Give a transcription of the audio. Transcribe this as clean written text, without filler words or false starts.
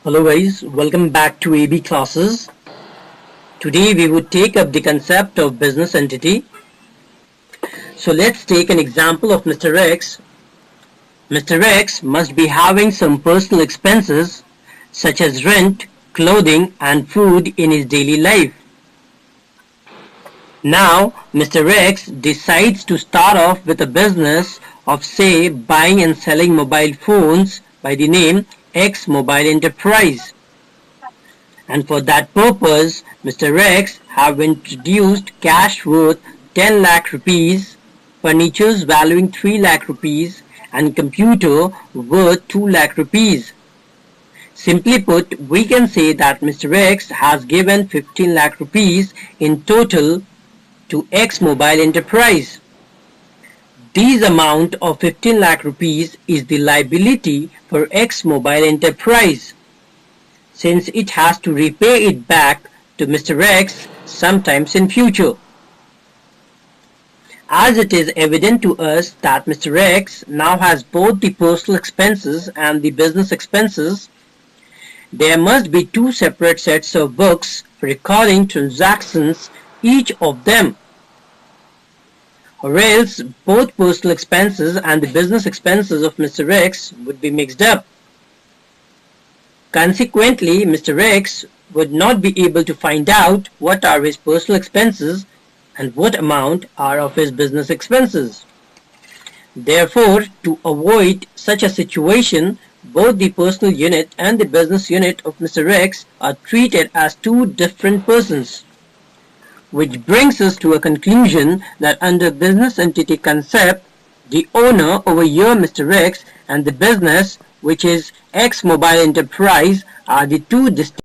Hello guys, welcome back to AB classes. Today we would take up the concept of business entity. So let's take an example of Mr. X. Mr. X must be having some personal expenses such as rent, clothing and food in his daily life. Now Mr. X decides to start off with a business of say buying and selling mobile phones by the name X Mobile Enterprise. And for that purpose, Mr. X have introduced cash worth 10 lakh rupees, furnitures valuing 3 lakh rupees, and computer worth 2 lakh rupees. Simply put, we can say that Mr. X has given 15 lakh rupees in total to X Mobile Enterprise. This amount of 15 lakh rupees is the liability for X Mobile Enterprise, since it has to repay it back to Mr. X sometimes in future. As it is evident to us that Mr. X now has both the personal expenses and the business expenses, there must be two separate sets of books for recording transactions, each of them, or else both personal expenses and the business expenses of Mr. X would be mixed up. Consequently, Mr. X would not be able to find out what are his personal expenses and what amount are of his business expenses. Therefore, to avoid such a situation, both the personal unit and the business unit of Mr. X are treated as two different persons, which brings us to a conclusion that under business entity concept, the owner over here Mr. X and the business, which is X Mobile Enterprise, are the two distinct